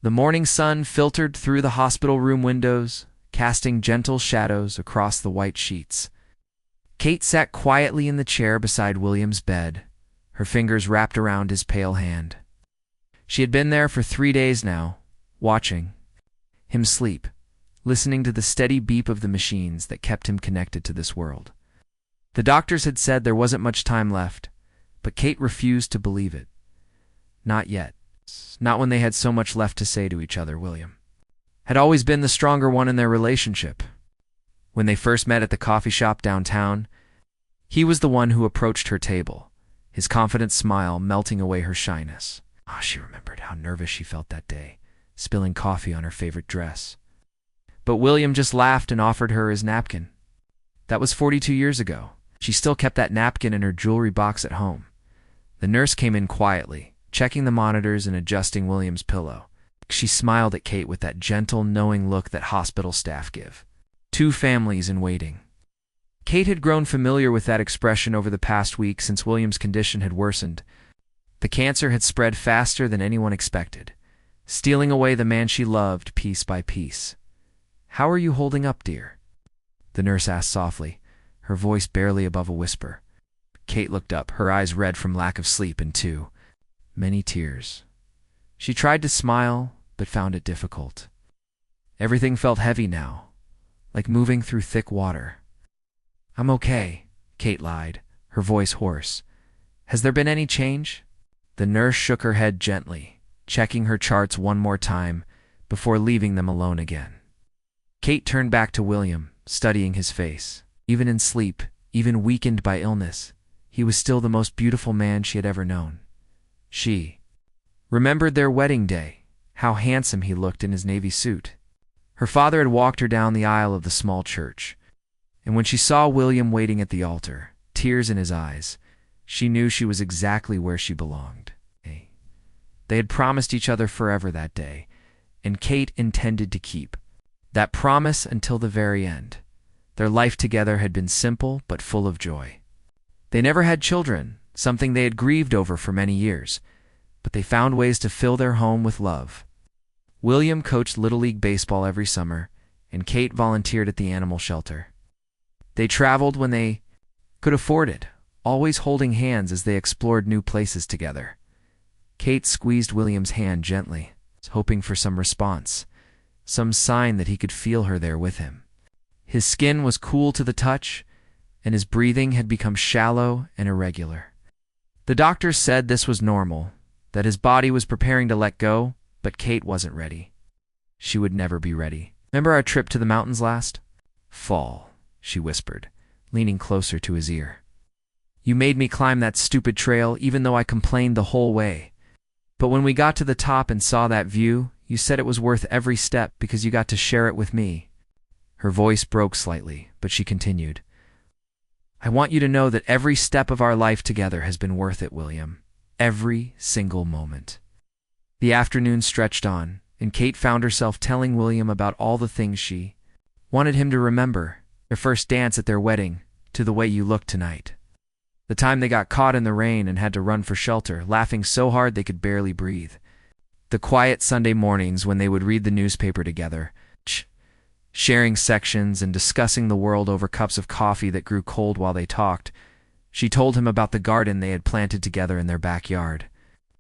The morning sun filtered through the hospital room windows, casting gentle shadows across the white sheets. Kate sat quietly in the chair beside William's bed, her fingers wrapped around his pale hand. She had been there for 3 days now, watching him sleep, listening to the steady beep of the machines that kept him connected to this world. The doctors had said there wasn't much time left, but Kate refused to believe it. Not yet. Not when they had so much left to say to each other. William had always been the stronger one in their relationship. When they first met at the coffee shop downtown, he was the one who approached her table, his confident smile melting away her shyness. She remembered how nervous she felt that day, spilling coffee on her favorite dress. But William just laughed and offered her his napkin. That was 42 years ago. She still kept that napkin in her jewelry box at home. The nurse came in quietly, checking the monitors and adjusting William's pillow. She smiled at Kate with that gentle, knowing look that hospital staff give. 2 families in waiting. Kate had grown familiar with that expression over the past week since William's condition had worsened. The cancer had spread faster than anyone expected, stealing away the man she loved piece by piece. "How are you holding up, dear?" the nurse asked softly, her voice barely above a whisper. Kate looked up, her eyes red from lack of sleep and too many tears. She tried to smile, but found it difficult. Everything felt heavy now, like moving through thick water. "I'm okay," Kate lied, her voice hoarse. "Has there been any change?" The nurse shook her head gently, checking her charts one more time before leaving them alone again. Kate turned back to William, studying his face. Even in sleep, even weakened by illness, he was still the most beautiful man she had ever known. She remembered their wedding day, how handsome he looked in his navy suit. Her father had walked her down the aisle of the small church, and when she saw William waiting at the altar, tears in his eyes, she knew she was exactly where she belonged. They had promised each other forever that day, and Kate intended to keep that promise until the very end. Their life together had been simple but full of joy. They never had children, something they had grieved over for many years, but they found ways to fill their home with love. William coached Little League baseball every summer, and Kate volunteered at the animal shelter. They traveled when they could afford it, always holding hands as they explored new places together. Kate squeezed William's hand gently, hoping for some response, some sign that he could feel her there with him. His skin was cool to the touch, and his breathing had become shallow and irregular. The doctors said this was normal, that his body was preparing to let go, but Kate wasn't ready. She would never be ready. "Remember our trip to the mountains last fall?" she whispered, leaning closer to his ear. "You made me climb that stupid trail even though I complained the whole way. But when we got to the top and saw that view, you said it was worth every step because you got to share it with me." Her voice broke slightly, but she continued. "I want you to know that every step of our life together has been worth it, William. Every single moment." The afternoon stretched on, and Kate found herself telling William about all the things she wanted him to remember. Their first dance at their wedding, to the way you looked tonight. The time they got caught in the rain and had to run for shelter, laughing so hard they could barely breathe. The quiet Sunday mornings when they would read the newspaper together, sharing sections and discussing the world over cups of coffee that grew cold while they talked. She told him about the garden they had planted together in their backyard.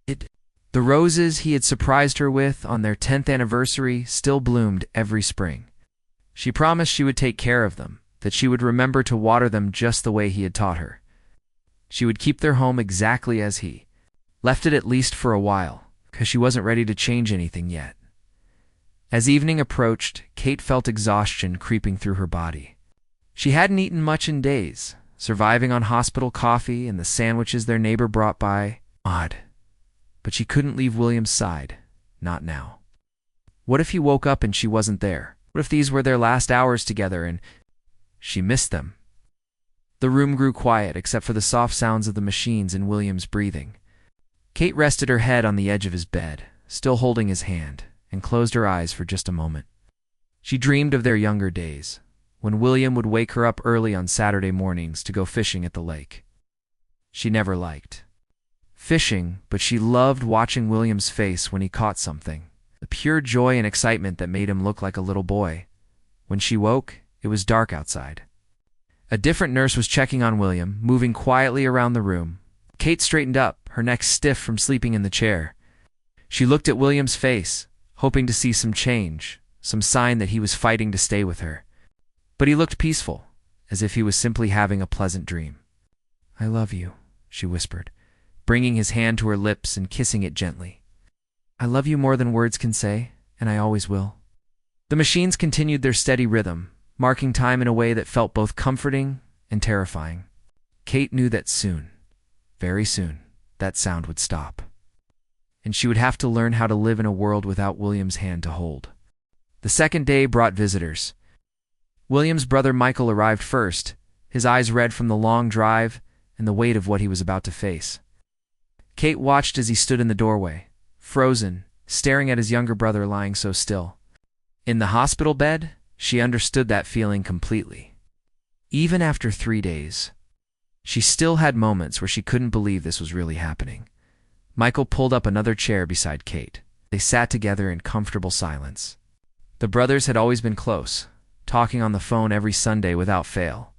The roses he had surprised her with on their 10th anniversary still bloomed every spring. She promised she would take care of them, that she would remember to water them just the way he had taught her. She would keep their home exactly as he left it, at least for a while, because she wasn't ready to change anything yet. As evening approached, Kate felt exhaustion creeping through her body. She hadn't eaten much in days, surviving on hospital coffee and the sandwiches their neighbor brought by. Odd. But she couldn't leave William's side, not now. What if he woke up and she wasn't there? What if these were their last hours together and she missed them? The room grew quiet except for the soft sounds of the machines and William's breathing. Kate rested her head on the edge of his bed, still holding his hand, and closed her eyes for just a moment. She dreamed of their younger days, when William would wake her up early on Saturday mornings to go fishing at the lake. She never liked fishing, but she loved watching William's face when he caught something. the pure joy and excitement that made him look like a little boy. When she woke, it was dark outside. A different nurse was checking on William, moving quietly around the room. Kate straightened up, her neck stiff from sleeping in the chair. She looked at William's face, hoping to see some change, some sign that he was fighting to stay with her. But he looked peaceful, as if he was simply having a pleasant dream. "I love you," she whispered, bringing his hand to her lips and kissing it gently. "I love you more than words can say, and I always will." The machines continued their steady rhythm, marking time in a way that felt both comforting and terrifying. Kate knew that soon, very soon, that sound would stop. And she would have to learn how to live in a world without William's hand to hold. The second day brought visitors. William's brother Michael arrived first, his eyes red from the long drive and the weight of what he was about to face. Kate watched as he stood in the doorway, frozen, staring at his younger brother lying so still. In the hospital bed, she understood that feeling completely. Even after 3 days, she still had moments where she couldn't believe this was really happening. Michael pulled up another chair beside Kate. They sat together in comfortable silence. The brothers had always been close, talking on the phone every Sunday without fail.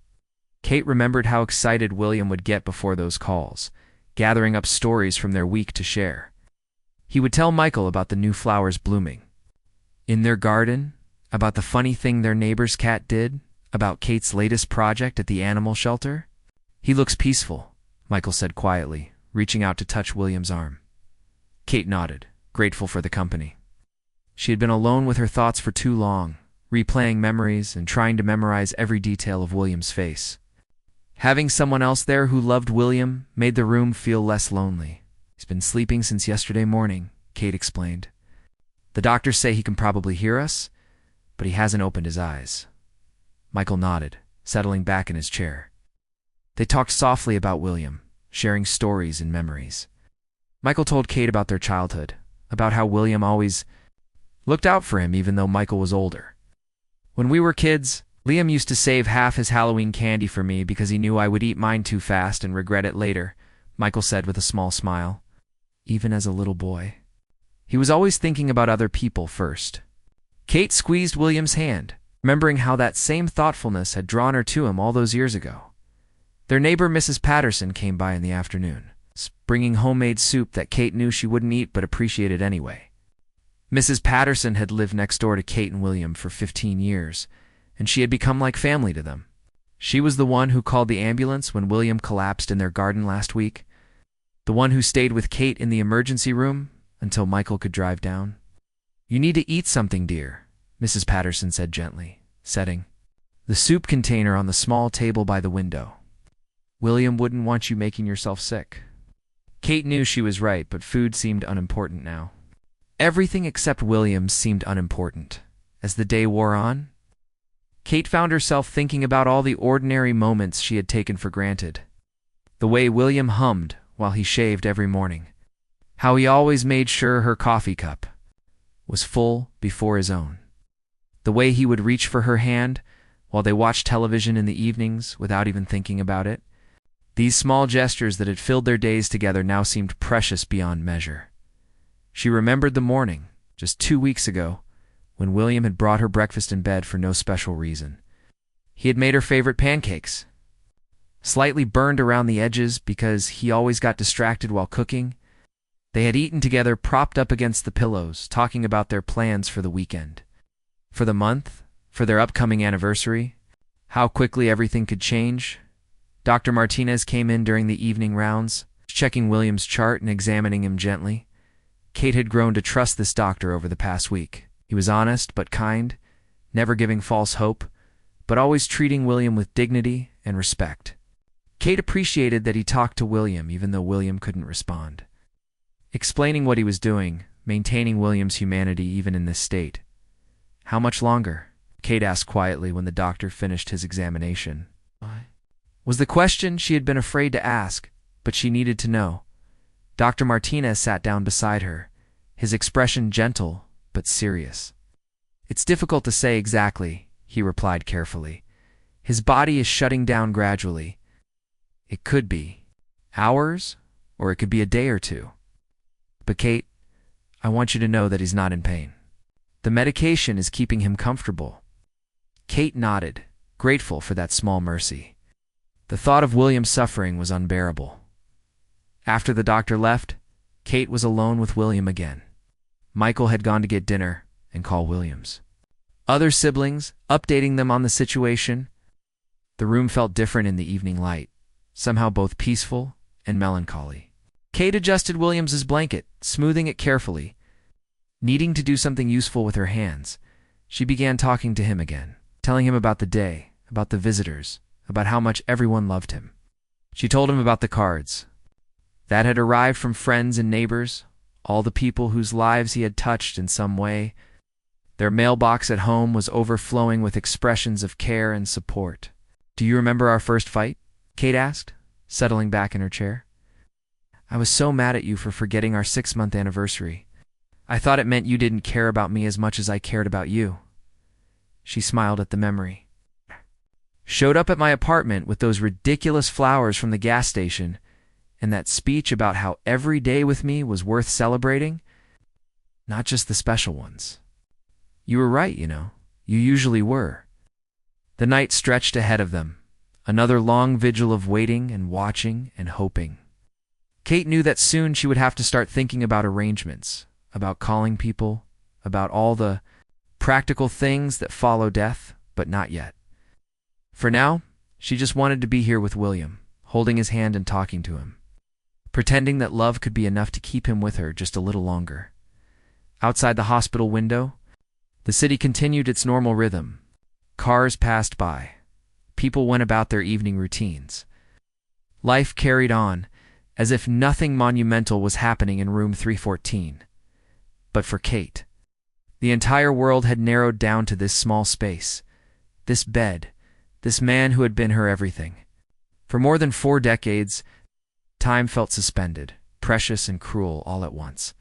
Kate remembered how excited William would get before those calls, gathering up stories from their week to share. He would tell Michael about the new flowers blooming in their garden, about the funny thing their neighbor's cat did, about Kate's latest project at the animal shelter. "He looks peaceful," Michael said quietly, reaching out to touch William's arm. Kate nodded, grateful for the company. She had been alone with her thoughts for too long, replaying memories and trying to memorize every detail of William's face. Having someone else there who loved William made the room feel less lonely. "He's been sleeping since yesterday morning," Kate explained. "The doctors say he can probably hear us, but he hasn't opened his eyes." Michael nodded, settling back in his chair. They talked softly about William, sharing stories and memories. Michael told Kate about their childhood, about how William always looked out for him even though Michael was older. "When we were kids, Liam used to save half his Halloween candy for me because he knew I would eat mine too fast and regret it later," Michael said with a small smile. "Even as a little boy, he was always thinking about other people first." Kate squeezed William's hand, remembering how that same thoughtfulness had drawn her to him all those years ago. Their neighbor Mrs. Patterson came by in the afternoon, bringing homemade soup that Kate knew she wouldn't eat but appreciated anyway. Mrs. Patterson had lived next door to Kate and William for 15 years, and she had become like family to them. She was the one who called the ambulance when William collapsed in their garden last week, the one who stayed with Kate in the emergency room until Michael could drive down. "You need to eat something, dear," Mrs. Patterson said gently, setting the soup container on the small table by the window. "William wouldn't want you making yourself sick." Kate knew she was right, but food seemed unimportant now. Everything except William seemed unimportant. As the day wore on, Kate found herself thinking about all the ordinary moments she had taken for granted. The way William hummed while he shaved every morning. How he always made sure her coffee cup was full before his own. The way he would reach for her hand while they watched television in the evenings without even thinking about it. These small gestures that had filled their days together now seemed precious beyond measure. She remembered the morning, just 2 weeks ago, when William had brought her breakfast in bed for no special reason. He had made her favorite pancakes, slightly burned around the edges because he always got distracted while cooking. They had eaten together propped up against the pillows, talking about their plans for the weekend, for the month, for their upcoming anniversary, how quickly everything could change. Dr. Martinez came in during the evening rounds, checking William's chart and examining him gently. Kate had grown to trust this doctor over the past week. He was honest but kind, never giving false hope, but always treating William with dignity and respect. Kate appreciated that he talked to William even though William couldn't respond. Explaining what he was doing, maintaining William's humanity even in this state. "How much longer?" Kate asked quietly when the doctor finished his examination. Was the question she had been afraid to ask, but she needed to know. Dr. Martinez sat down beside her, his expression gentle but serious. "It's difficult to say exactly," he replied carefully. "His body is shutting down gradually. It could be hours, or it could be a day or two. But Kate, I want you to know that he's not in pain." The medication is keeping him comfortable. Kate nodded, grateful for that small mercy. The thought of William's suffering was unbearable. After the doctor left, Kate was alone with William again. Michael had gone to get dinner and call Williams. Other siblings, updating them on the situation. The room felt different in the evening light, somehow both peaceful and melancholy. Kate adjusted Williams's blanket, smoothing it carefully. Needing to do something useful with her hands, she began talking to him again, telling him about the day, about the visitors, about how much everyone loved him. She told him about the cards that had arrived from friends and neighbors, all the people whose lives he had touched in some way. Their mailbox at home was overflowing with expressions of care and support. "Do you remember our first fight?" Kate asked, settling back in her chair. "I was so mad at you for forgetting our 6-month anniversary. I thought it meant you didn't care about me as much as I cared about you." She smiled at the memory. "Showed up at my apartment with those ridiculous flowers from the gas station, and that speech about how every day with me was worth celebrating, not just the special ones. You were right, you know. You usually were." The night stretched ahead of them, another long vigil of waiting and watching and hoping. Kate knew that soon she would have to start thinking about arrangements, about calling people, about all the practical things that follow death, but not yet. For now, she just wanted to be here with William, holding his hand and talking to him, pretending that love could be enough to keep him with her just a little longer. Outside the hospital window, the city continued its normal rhythm. Cars passed by. People went about their evening routines. Life carried on, as if nothing monumental was happening in room 314. But for Kate, the entire world had narrowed down to this small space, this bed, this man who had been her everything. For more than 4 decades, time felt suspended, precious and cruel all at once.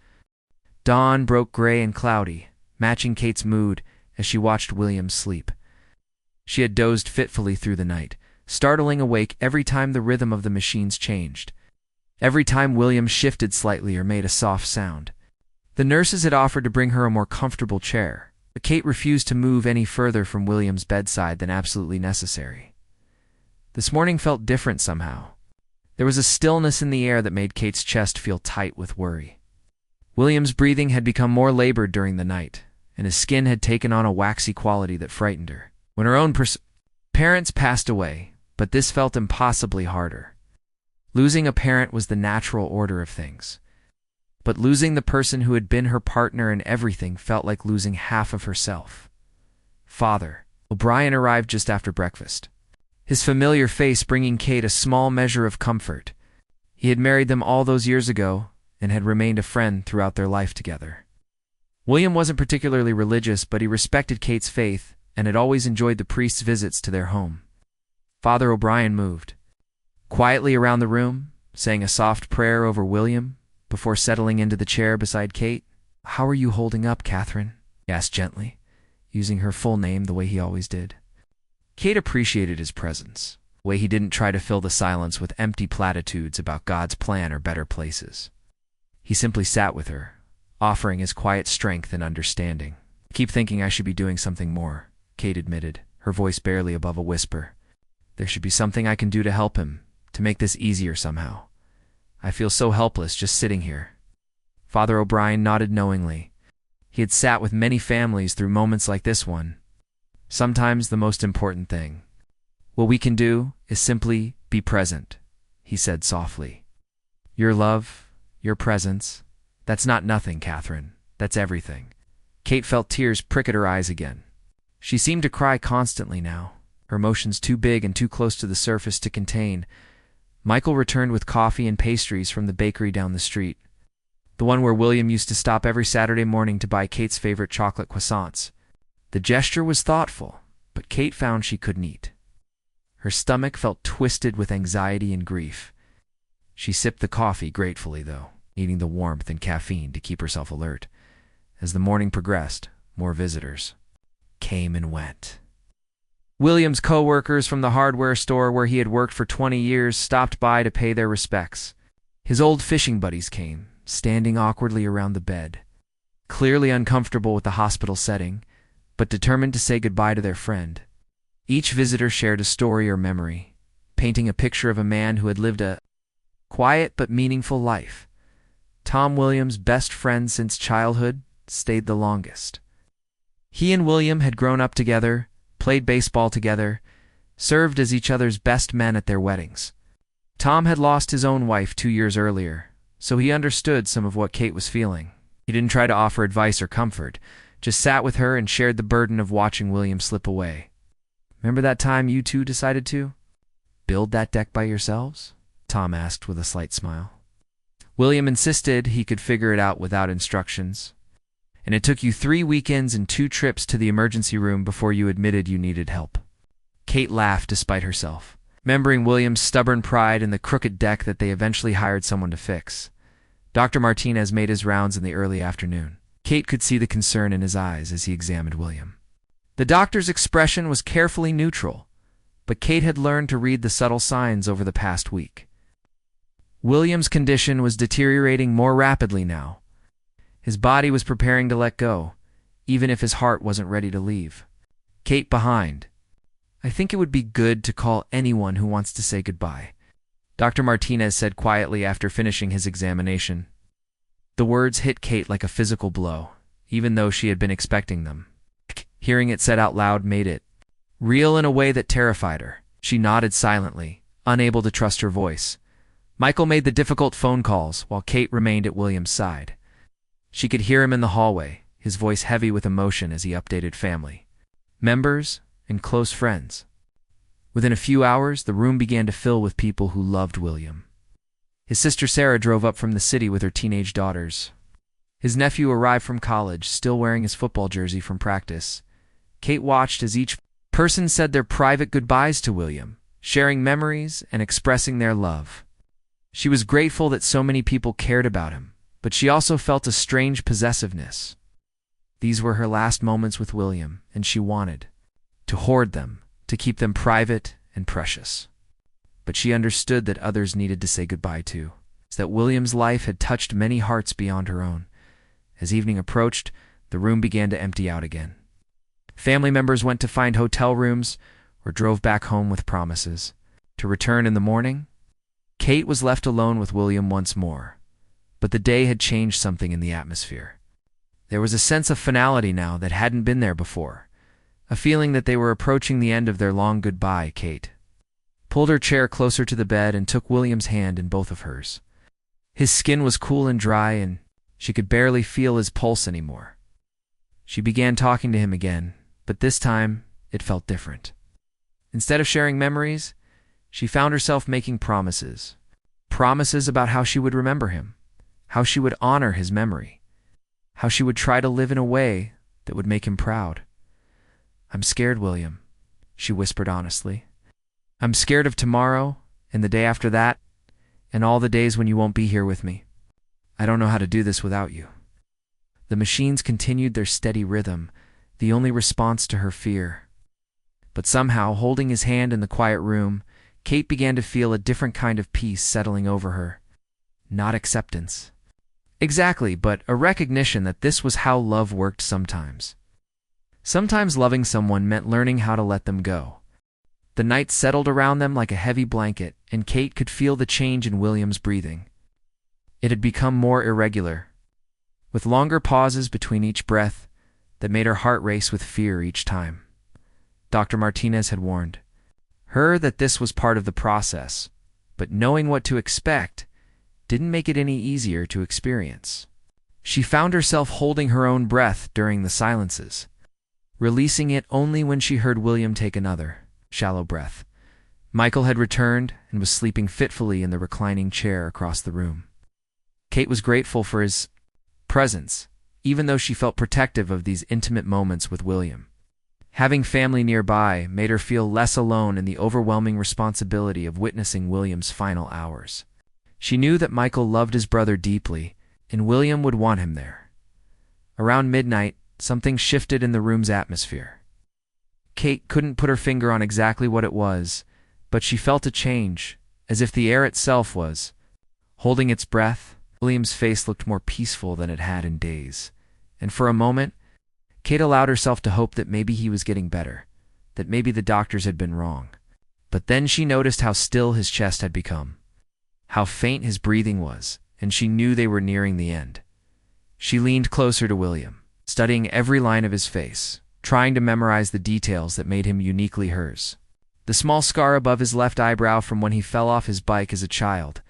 Dawn broke gray and cloudy, matching Kate's mood as she watched William sleep. She had dozed fitfully through the night, startling awake every time the rhythm of the machines changed, every time William shifted slightly or made a soft sound. The nurses had offered to bring her a more comfortable chair, but Kate refused to move any further from William's bedside than absolutely necessary. This morning felt different somehow. There was a stillness in the air that made Kate's chest feel tight with worry. William's breathing had become more labored during the night, and his skin had taken on a waxy quality that frightened her. When her own parents passed away, but this felt impossibly harder. Losing a parent was the natural order of things. But losing the person who had been her partner in everything felt like losing half of herself. Father O'Brien arrived just after breakfast, his familiar face bringing Kate a small measure of comfort. He had married them all those years ago and had remained a friend throughout their life together. William wasn't particularly religious, but he respected Kate's faith and had always enjoyed the priest's visits to their home. Father O'Brien moved quietly around the room, saying a soft prayer over William before settling into the chair beside Kate. "How are you holding up, Catherine?" he asked gently, using her full name the way he always did. Kate appreciated his presence, the way he didn't try to fill the silence with empty platitudes about God's plan or better places. He simply sat with her, offering his quiet strength and understanding. "I keep thinking I should be doing something more," Kate admitted, her voice barely above a whisper. "There should be something I can do to help him, to make this easier somehow. I feel so helpless just sitting here." Father O'Brien nodded knowingly. He had sat with many families through moments like this one. "Sometimes the most important thing, what we can do, is simply be present," he said softly. "Your love, your presence, that's not nothing, Catherine. That's everything." Kate felt tears prick at her eyes again. She seemed to cry constantly now, her emotions too big and too close to the surface to contain. Michael returned with coffee and pastries from the bakery down the street, the one where William used to stop every Saturday morning to buy Kate's favorite chocolate croissants. The gesture was thoughtful, but Kate found she couldn't eat. Her stomach felt twisted with anxiety and grief. She sipped the coffee gratefully, though, needing the warmth and caffeine to keep herself alert. As the morning progressed, more visitors came and went. William's co-workers from the hardware store where he had worked for 20 years stopped by to pay their respects. His old fishing buddies came, standing awkwardly around the bed. clearly uncomfortable with the hospital setting, but determined to say goodbye to their friend. Each visitor shared a story or memory, painting a picture of a man who had lived a quiet but meaningful life. Tom, William's best friend since childhood, stayed the longest. He and William had grown up together, played baseball together, served as each other's best men at their weddings. Tom had lost his own wife 2 years earlier, so he understood some of what Kate was feeling. He didn't try to offer advice or comfort, just sat with her and shared the burden of watching William slip away. "Remember that time you two decided to build that deck by yourselves?" Tom asked with a slight smile. William insisted he could figure it out without instructions. "And it took you 3 weekends and 2 trips to the emergency room before you admitted you needed help." Kate laughed despite herself, remembering William's stubborn pride and the crooked deck that they eventually hired someone to fix. Dr. Martinez made his rounds in the early afternoon. Kate could see the concern in his eyes as he examined William. The doctor's expression was carefully neutral, but Kate had learned to read the subtle signs over the past week. William's condition was deteriorating more rapidly now. His body was preparing to let go, even if his heart wasn't ready to leave. Kate behind. "I think it would be good to call anyone who wants to say goodbye," Dr. Martinez said quietly after finishing his examination. The words hit Kate like a physical blow, even though she had been expecting them. Hearing it said out loud made it real in a way that terrified her. She nodded silently, unable to trust her voice. Michael made the difficult phone calls while Kate remained at William's side. She could hear him in the hallway, his voice heavy with emotion as he updated family members and close friends. Within a few hours, the room began to fill with people who loved William. His sister Sarah drove up from the city with her teenage daughters. His nephew arrived from college, still wearing his football jersey from practice. Kate watched as each person said their private goodbyes to William, sharing memories and expressing their love. She was grateful that so many people cared about him, but she also felt a strange possessiveness. These were her last moments with William, and she wanted to hoard them, to keep them private and precious. But she understood that others needed to say goodbye too, that William's life had touched many hearts beyond her own. As evening approached, the room began to empty out again. Family members went to find hotel rooms or drove back home with promises to return in the morning. Kate was left alone with William once more, but the day had changed something in the atmosphere. There was a sense of finality now that hadn't been there before, a feeling that they were approaching the end of their long goodbye. Kate pulled her chair closer to the bed and took William's hand in both of hers. His skin was cool and dry, and she could barely feel his pulse anymore. She began talking to him again, but this time it felt different. Instead of sharing memories, she found herself making promises. Promises about how she would remember him, how she would honor his memory, how she would try to live in a way that would make him proud. "I'm scared, William," she whispered honestly. "I'm scared of tomorrow, and the day after that, and all the days when you won't be here with me. I don't know how to do this without you." The machines continued their steady rhythm, the only response to her fear. But somehow, holding his hand in the quiet room, Kate began to feel a different kind of peace settling over her. Not acceptance. Exactly, but a recognition that this was how love worked sometimes. Sometimes loving someone meant learning how to let them go. The night settled around them like a heavy blanket, and Kate could feel the change in William's breathing. It had become more irregular, with longer pauses between each breath that made her heart race with fear each time. Dr. Martinez had warned her that this was part of the process, but knowing what to expect didn't make it any easier to experience. She found herself holding her own breath during the silences, releasing it only when she heard William take another shallow breath. Michael had returned and was sleeping fitfully in the reclining chair across the room. Kate was grateful for his presence, even though she felt protective of these intimate moments with William. Having family nearby made her feel less alone in the overwhelming responsibility of witnessing William's final hours. She knew that Michael loved his brother deeply, and William would want him there. Around midnight, something shifted in the room's atmosphere. Kate couldn't put her finger on exactly what it was, but she felt a change, as if the air itself was holding its breath. William's face looked more peaceful than it had in days, and for a moment, Kate allowed herself to hope that maybe he was getting better, that maybe the doctors had been wrong. But then she noticed how still his chest had become, how faint his breathing was, and she knew they were nearing the end. She leaned closer to William, studying every line of his face, trying to memorize the details that made him uniquely hers. The small scar above his left eyebrow from when he fell off his bike as a child,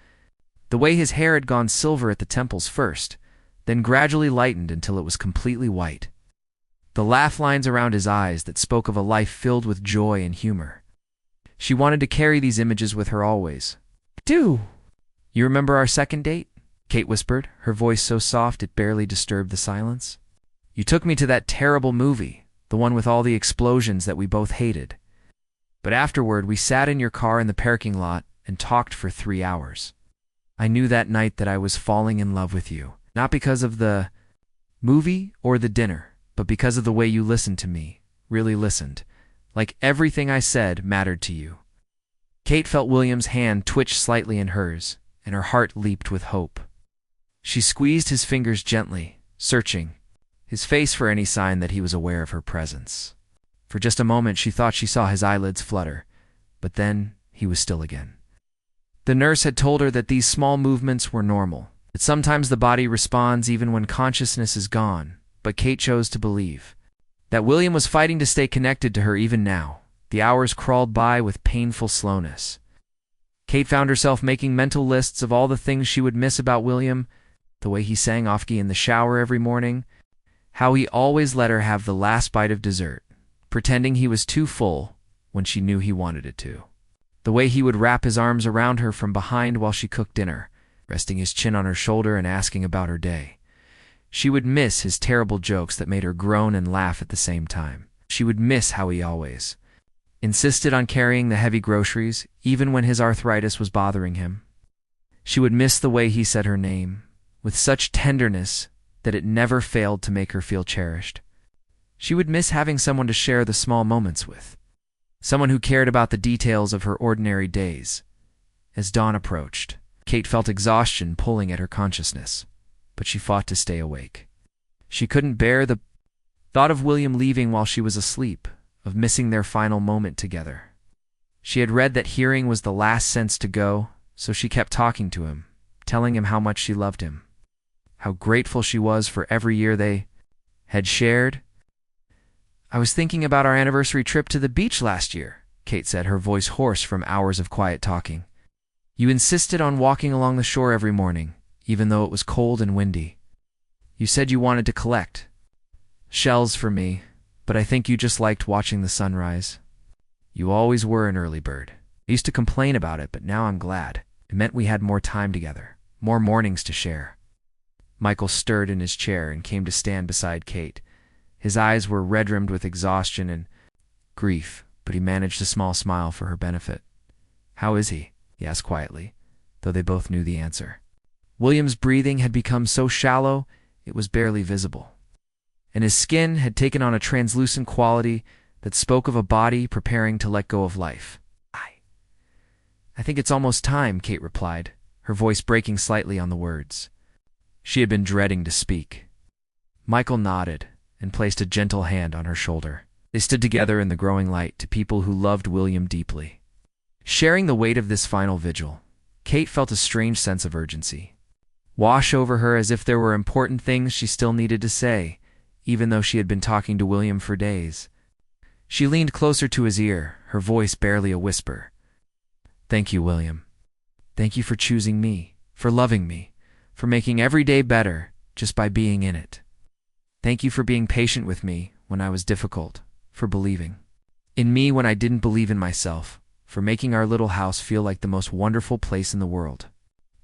the way his hair had gone silver at the temples first, then gradually lightened until it was completely white. The laugh lines around his eyes that spoke of a life filled with joy and humor. She wanted to carry these images with her always. "Do you remember our second date?" Kate whispered, her voice so soft it barely disturbed the silence. "You took me to that terrible movie, the one with all the explosions that we both hated. But afterward, we sat in your car in the parking lot and talked for 3 hours. I knew that night that I was falling in love with you, not because of the movie or the dinner, but because of the way you listened to me, really listened, like everything I said mattered to you." Kate felt William's hand twitch slightly in hers, and her heart leaped with hope. She squeezed his fingers gently, searching his face for any sign that he was aware of her presence. For just a moment she thought she saw his eyelids flutter, but then he was still again. The nurse had told her that these small movements were normal, that sometimes the body responds even when consciousness is gone, but Kate chose to believe that William was fighting to stay connected to her even now. The hours crawled by with painful slowness. Kate found herself making mental lists of all the things she would miss about William, the way he sang off-key in the shower every morning, how he always let her have the last bite of dessert, pretending he was too full when she knew he wanted it to. The way he would wrap his arms around her from behind while she cooked dinner, resting his chin on her shoulder and asking about her day. She would miss his terrible jokes that made her groan and laugh at the same time. She would miss how he always insisted on carrying the heavy groceries, even when his arthritis was bothering him. She would miss the way he said her name, with such tenderness that it never failed to make her feel cherished. She would miss having someone to share the small moments with, someone who cared about the details of her ordinary days. As dawn approached, Kate felt exhaustion pulling at her consciousness, but she fought to stay awake. She couldn't bear the thought of William leaving while she was asleep, of missing their final moment together. She had read that hearing was the last sense to go, so she kept talking to him, telling him how much she loved him, how grateful she was for every year they had shared. "I was thinking about our anniversary trip to the beach last year," Kate said, her voice hoarse from hours of quiet talking. "You insisted on walking along the shore every morning, even though it was cold and windy. You said you wanted to collect shells for me, but I think you just liked watching the sunrise. You always were an early bird. I used to complain about it, but now I'm glad. It meant we had more time together, more mornings to share." Michael stirred in his chair and came to stand beside Kate. His eyes were red-rimmed with exhaustion and grief, but he managed a small smile for her benefit. "How is he?" he asked quietly, though they both knew the answer. William's breathing had become so shallow it was barely visible, and his skin had taken on a translucent quality that spoke of a body preparing to let go of life. I think it's almost time," Kate replied, her voice breaking slightly on the words. She had been dreading to speak. Michael nodded and placed a gentle hand on her shoulder. They stood together in the growing light, to people who loved William deeply. Sharing the weight of this final vigil, Kate felt a strange sense of urgency wash over her, as if there were important things she still needed to say, even though she had been talking to William for days. She leaned closer to his ear, her voice barely a whisper. "Thank you, William. Thank you for choosing me, for loving me, for making every day better just by being in it. Thank you for being patient with me when I was difficult, for believing in me when I didn't believe in myself, for making our little house feel like the most wonderful place in the world."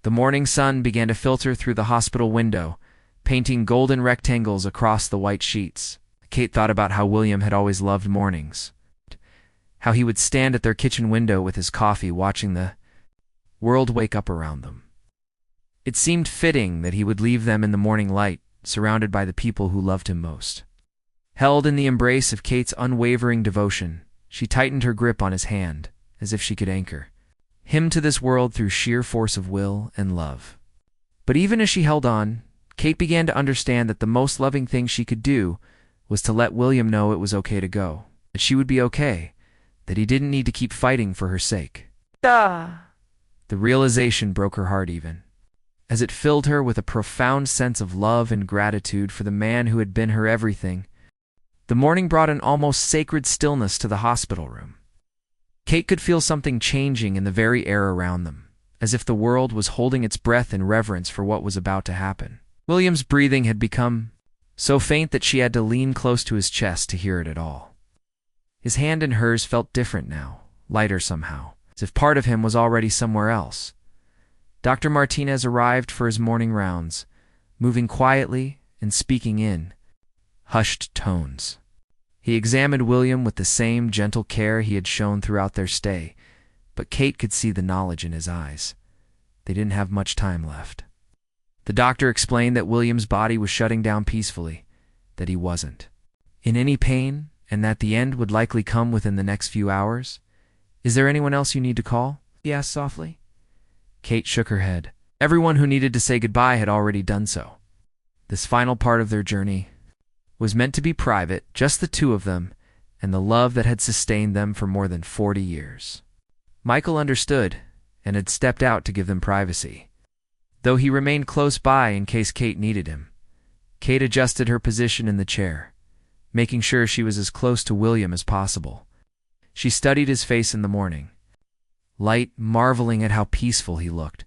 The morning sun began to filter through the hospital window, painting golden rectangles across the white sheets. Kate thought about how William had always loved mornings, how he would stand at their kitchen window with his coffee watching the world wake up around them. It seemed fitting that he would leave them in the morning light, surrounded by the people who loved him most. Held in the embrace of Kate's unwavering devotion, she tightened her grip on his hand, as if she could anchor him to this world through sheer force of will and love. But even as she held on, Kate began to understand that the most loving thing she could do was to let William know it was okay to go, that she would be okay, that he didn't need to keep fighting for her sake. Duh. The realization broke her heart even, as it filled her with a profound sense of love and gratitude for the man who had been her everything. The morning brought an almost sacred stillness to the hospital room. Kate could feel something changing in the very air around them, as if the world was holding its breath in reverence for what was about to happen. William's breathing had become so faint that she had to lean close to his chest to hear it at all. His hand in hers felt different now, lighter somehow, as if part of him was already somewhere else. Dr. Martinez arrived for his morning rounds, moving quietly and speaking in hushed tones. He examined William with the same gentle care he had shown throughout their stay, but Kate could see the knowledge in his eyes. They didn't have much time left. The doctor explained that William's body was shutting down peacefully, that he wasn't in any pain, and that the end would likely come within the next few hours. "Is there anyone else you need to call?" he asked softly. Kate shook her head. Everyone who needed to say goodbye had already done so. This final part of their journey was meant to be private, just the two of them, and the love that had sustained them for more than 40 years. Michael understood, and had stepped out to give them privacy, though he remained close by in case Kate needed him. Kate adjusted her position in the chair, making sure she was as close to William as possible. She studied his face in the morning light, marveling at how peaceful he looked.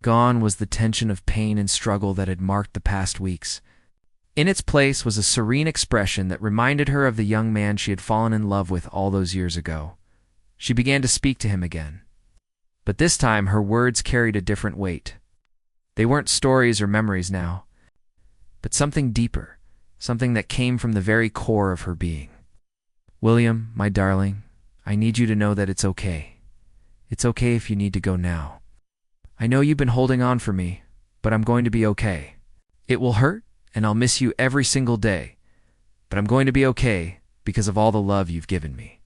Gone was the tension of pain and struggle that had marked the past weeks. In its place was a serene expression that reminded her of the young man she had fallen in love with all those years ago. She began to speak to him again. But this time her words carried a different weight. They weren't stories or memories now, but something deeper, something that came from the very core of her being. "William, my darling, I need you to know that it's okay. It's okay if you need to go now. I know you've been holding on for me, but I'm going to be okay. It will hurt, and I'll miss you every single day, but I'm going to be okay because of all the love you've given me."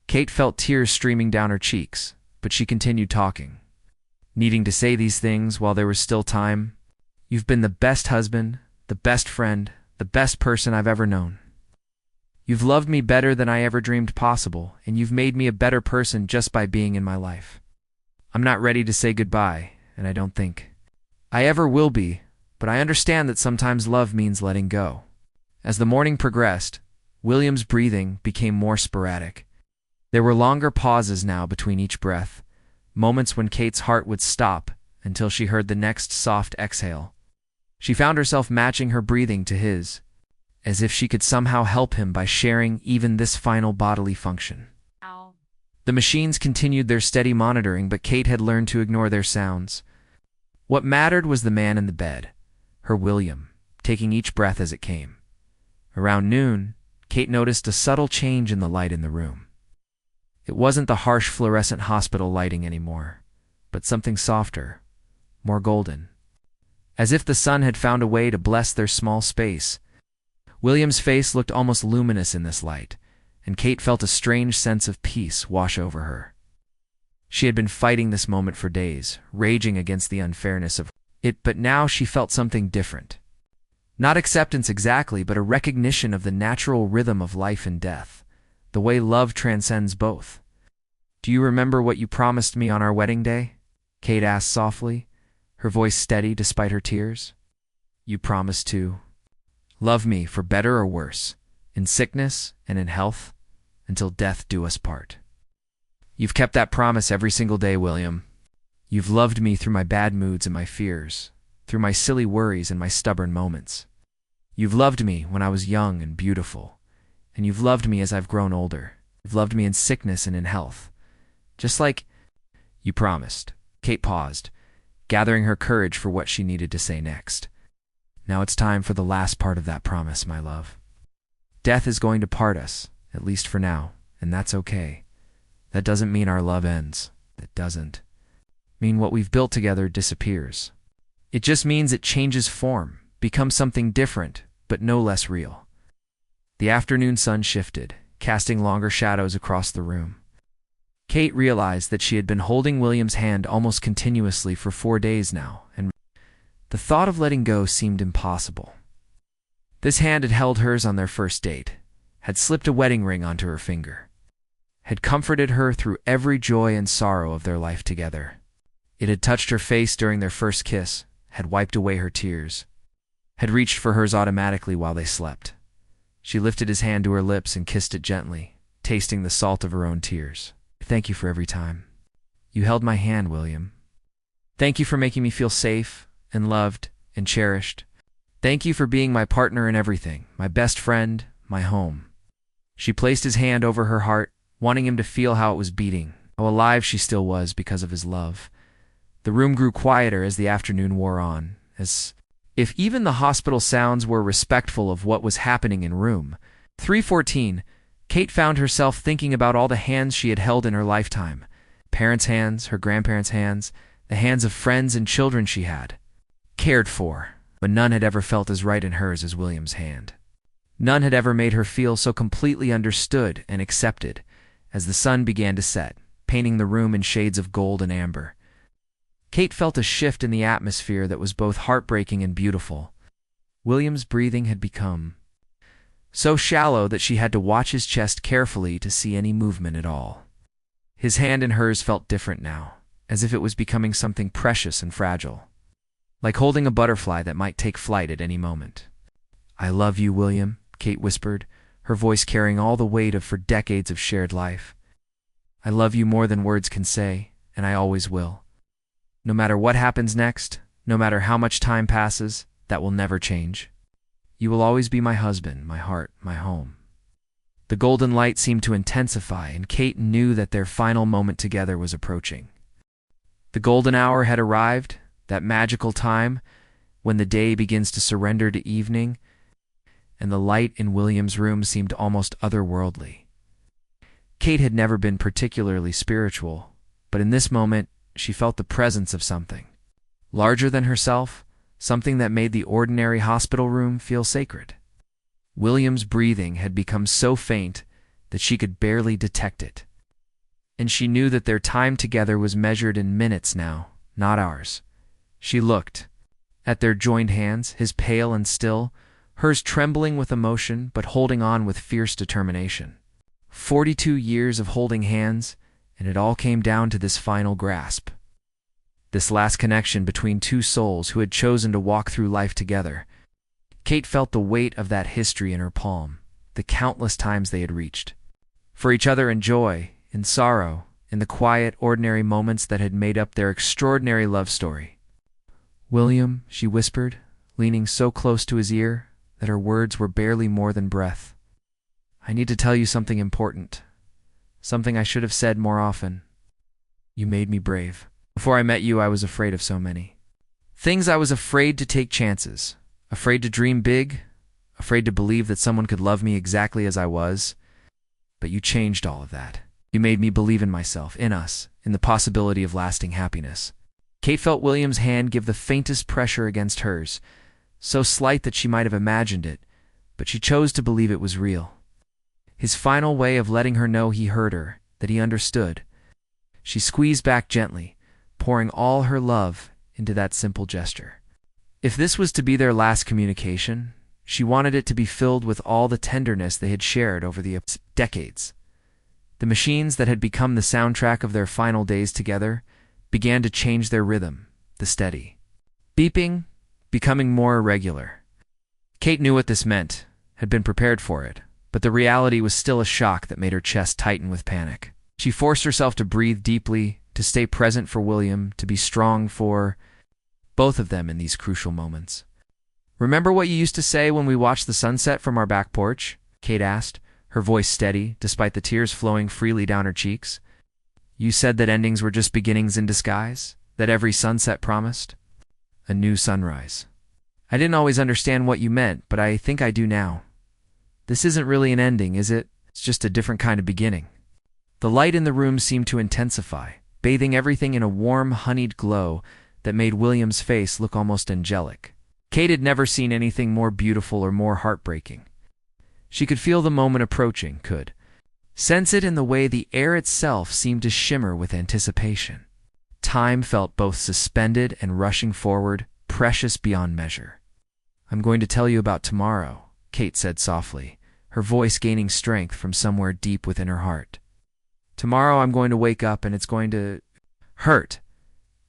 Kate felt tears streaming down her cheeks, but she continued talking, needing to say these things while there was still time. "You've been the best husband, the best friend, the best person I've ever known. You've loved me better than I ever dreamed possible, and you've made me a better person just by being in my life. I'm not ready to say goodbye, and I don't think I ever will be, but I understand that sometimes love means letting go." As the morning progressed, William's breathing became more sporadic. There were longer pauses now between each breath, moments when Kate's heart would stop until she heard the next soft exhale. She found herself matching her breathing to his, as if she could somehow help him by sharing even this final bodily function. Ow. The machines continued their steady monitoring, but Kate had learned to ignore their sounds. What mattered was the man in the bed, her William, taking each breath as it came. Around noon, Kate noticed a subtle change in the light in the room. It wasn't the harsh fluorescent hospital lighting anymore, but something softer, more golden. As if the sun had found a way to bless their small space. William's face looked almost luminous in this light, and Kate felt a strange sense of peace wash over her. She had been fighting this moment for days, raging against the unfairness of it, but now she felt something different. Not acceptance exactly, but a recognition of the natural rhythm of life and death, the way love transcends both. "Do you remember what you promised me on our wedding day?" Kate asked softly, her voice steady despite her tears. "You promised to love me for better or worse, in sickness and in health, until death do us part. You've kept that promise every single day, William. You've loved me through my bad moods and my fears, through my silly worries and my stubborn moments. You've loved me when I was young and beautiful, and you've loved me as I've grown older. You've loved me in sickness and in health. Just like you promised." Kate paused, gathering her courage for what she needed to say next. "Now it's time for the last part of that promise, my love. Death is going to part us, at least for now, and that's okay. That doesn't mean our love ends. That doesn't mean what we've built together disappears. It just means it changes form, becomes something different, but no less real." The afternoon sun shifted, casting longer shadows across the room. Kate realized that she had been holding William's hand almost continuously for 4 days now, and The thought of letting go seemed impossible. This hand had held hers on their first date, had slipped a wedding ring onto her finger, had comforted her through every joy and sorrow of their life together. It had touched her face during their first kiss, had wiped away her tears, had reached for hers automatically while they slept. She lifted his hand to her lips and kissed it gently, tasting the salt of her own tears. Thank you for every time you held my hand, William. Thank you for making me feel safe and loved and cherished. Thank you for being my partner in everything, my best friend, my home. She placed his hand over her heart, wanting him to feel how it was beating, how alive she still was because of his love. The room grew quieter as the afternoon wore on, as if even the hospital sounds were respectful of what was happening in room 314. Kate found herself thinking about all the hands she had held in her lifetime. Parents' hands, her grandparents' hands, the hands of friends and children she had cared for, but none had ever felt as right in hers as William's hand. None had ever made her feel so completely understood and accepted. As the sun began to set, painting the room in shades of gold and amber, Kate felt a shift in the atmosphere that was both heartbreaking and beautiful. William's breathing had become so shallow that she had to watch his chest carefully to see any movement at all. His hand in hers felt different now, as if it was becoming something precious and fragile, like holding a butterfly that might take flight at any moment. I love you, William, Kate whispered, her voice carrying all the weight of for decades of shared life. I love you more than words can say, and I always will. No matter what happens next, no matter how much time passes, that will never change. You will always be my husband, my heart, my home. The golden light seemed to intensify, and Kate knew that their final moment together was approaching. The golden hour had arrived, that magical time when the day begins to surrender to evening, and the light in William's room seemed almost otherworldly. Kate had never been particularly spiritual, but in this moment she felt the presence of something larger than herself, something that made the ordinary hospital room feel sacred. William's breathing had become so faint that she could barely detect it, and she knew that their time together was measured in minutes now, not hours. She looked at their joined hands, his pale and still, hers trembling with emotion but holding on with fierce determination. 42 years of holding hands, and it all came down to this final grasp. This last connection between two souls who had chosen to walk through life together. Kate felt the weight of that history in her palm, the countless times they had reached for each other in joy, in sorrow, in the quiet, ordinary moments that had made up their extraordinary love story. William, she whispered, leaning so close to his ear that her words were barely more than breath. I need to tell you something important, something I should have said more often. You made me brave. Before I met you, I was afraid of so many things. I was afraid to take chances, afraid to dream big, afraid to believe that someone could love me exactly as I was. But you changed all of that. You made me believe in myself, in us, in the possibility of lasting happiness. Kate felt William's hand give the faintest pressure against hers, so slight that she might have imagined it, but she chose to believe it was real. His final way of letting her know he heard her, that he understood. She squeezed back gently, pouring all her love into that simple gesture. If this was to be their last communication, she wanted it to be filled with all the tenderness they had shared over the decades. The machines that had become the soundtrack of their final days together began to change their rhythm, the steady beeping, becoming more irregular. Kate knew what this meant, had been prepared for it, but the reality was still a shock that made her chest tighten with panic. She forced herself to breathe deeply, to stay present for William, to be strong for both of them in these crucial moments. Remember what you used to say when we watched the sunset from our back porch? Kate asked, her voice steady, despite the tears flowing freely down her cheeks. You said that endings were just beginnings in disguise, that every sunset promised a new sunrise. I didn't always understand what you meant, but I think I do now. This isn't really an ending, is it? It's just a different kind of beginning. The light in the room seemed to intensify, bathing everything in a warm, honeyed glow that made William's face look almost angelic. Kate had never seen anything more beautiful or more heartbreaking. She could feel the moment approaching, could sense it in the way the air itself seemed to shimmer with anticipation. Time felt both suspended and rushing forward, precious beyond measure. "I'm going to tell you about tomorrow," Kate said softly, her voice gaining strength from somewhere deep within her heart. "Tomorrow I'm going to wake up and it's going to hurt.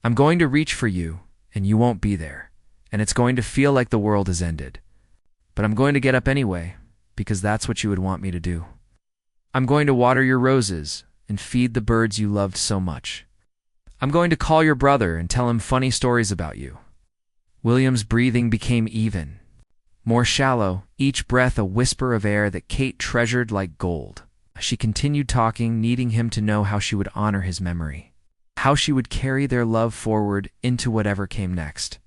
I'm going to reach for you, and you won't be there, and it's going to feel like the world has ended. But I'm going to get up anyway, because that's what you would want me to do. I'm going to water your roses and feed the birds you loved so much. I'm going to call your brother and tell him funny stories about you." William's breathing became even, more shallow, each breath a whisper of air that Kate treasured like gold. She continued talking, needing him to know how she would honor his memory, how she would carry their love forward into whatever came next.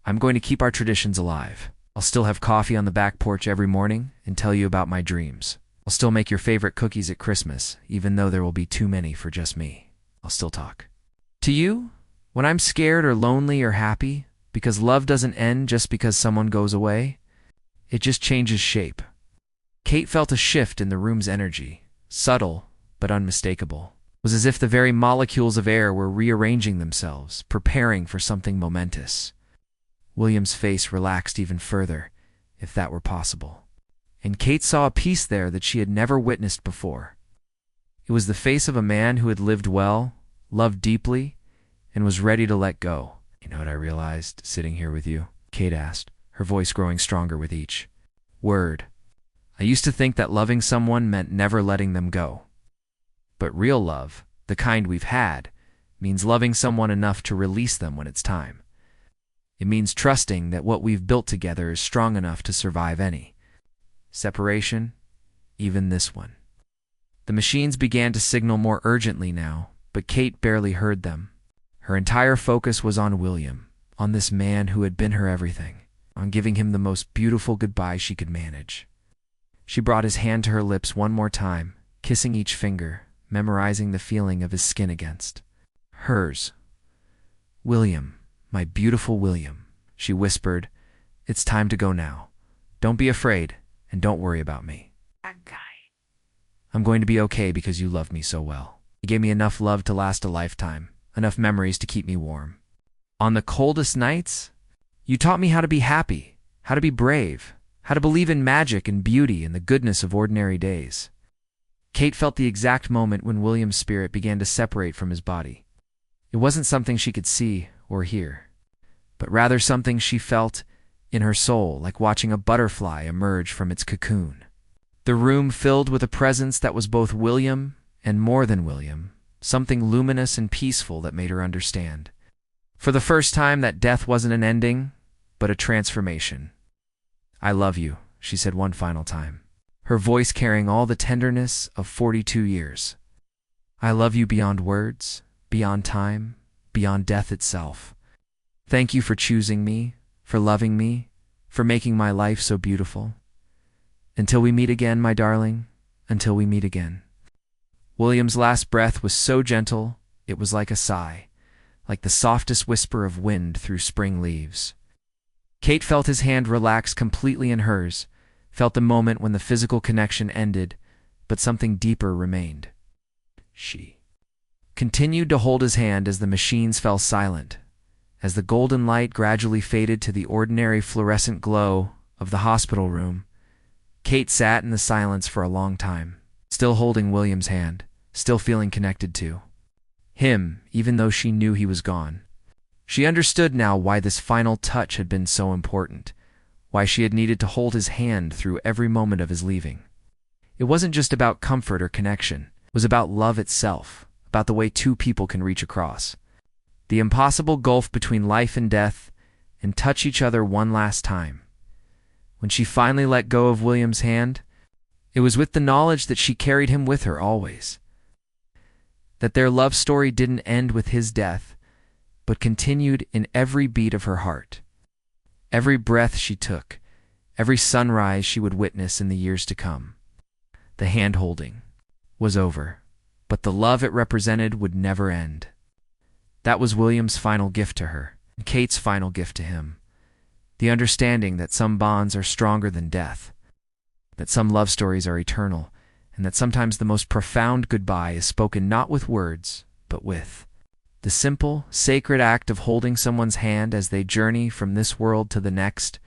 "I'm going to keep our traditions alive. I'll still have coffee on the back porch every morning and tell you about my dreams. I'll still make your favorite cookies at Christmas, even though there will be too many for just me. I'll still talk to you when I'm scared or lonely or happy, because love doesn't end just because someone goes away. It just changes shape." Kate felt a shift in the room's energy, subtle but unmistakable. It was as if the very molecules of air were rearranging themselves, preparing for something momentous. William's face relaxed even further, if that were possible. And Kate saw a peace there that she had never witnessed before. It was the face of a man who had lived well, loved deeply, and was ready to let go. "You know what I realized sitting here with you?" Kate asked, her voice growing stronger with each word. "I used to think that loving someone meant never letting them go. But real love, the kind we've had, means loving someone enough to release them when it's time. It means trusting that what we've built together is strong enough to survive any separation, even this one." The machines began to signal more urgently now, but Kate barely heard them. Her entire focus was on William, on this man who had been her everything, on giving him the most beautiful goodbye she could manage. She brought his hand to her lips one more time, kissing each finger, memorizing the feeling of his skin against hers. "William, my beautiful William," she whispered, "it's time to go now. Don't be afraid, and don't worry about me. I'm going to be okay because you love me so well. You gave me enough love to last a lifetime, enough memories to keep me warm. On the coldest nights, you taught me how to be happy, how to be brave, how to believe in magic and beauty and the goodness of ordinary days." Kate felt the exact moment when William's spirit began to separate from his body. It wasn't something she could see or hear, but rather something she felt in her soul, like watching a butterfly emerge from its cocoon. The room filled with a presence that was both William and more than William, something luminous and peaceful that made her understand, for the first time, that death wasn't an ending, but a transformation. "I love you," she said one final time, her voice carrying all the tenderness of 42 years. "I love you beyond words, beyond time, beyond death itself. Thank you for choosing me, for loving me, for making my life so beautiful. Until we meet again, my darling, until we meet again." William's last breath was so gentle, it was like a sigh, like the softest whisper of wind through spring leaves. Kate felt his hand relax completely in hers, felt the moment when the physical connection ended, but something deeper remained. She continued to hold his hand as the machines fell silent, as the golden light gradually faded to the ordinary fluorescent glow of the hospital room. Kate sat in the silence for a long time, still holding William's hand, still feeling connected to him, even though she knew he was gone. She understood now why this final touch had been so important, why she had needed to hold his hand through every moment of his leaving. It wasn't just about comfort or connection. It was about love itself, about the way two people can reach across the impossible gulf between life and death and touch each other one last time. When she finally let go of William's hand, it was with the knowledge that she carried him with her always, that their love story didn't end with his death, but continued in every beat of her heart. Every breath she took, every sunrise she would witness in the years to come. The hand-holding was over, but the love it represented would never end. That was William's final gift to her, and Kate's final gift to him. The understanding that some bonds are stronger than death, that some love stories are eternal, and that sometimes the most profound goodbye is spoken not with words, but with The simple, sacred act of holding someone's hand as they journey from this world to the next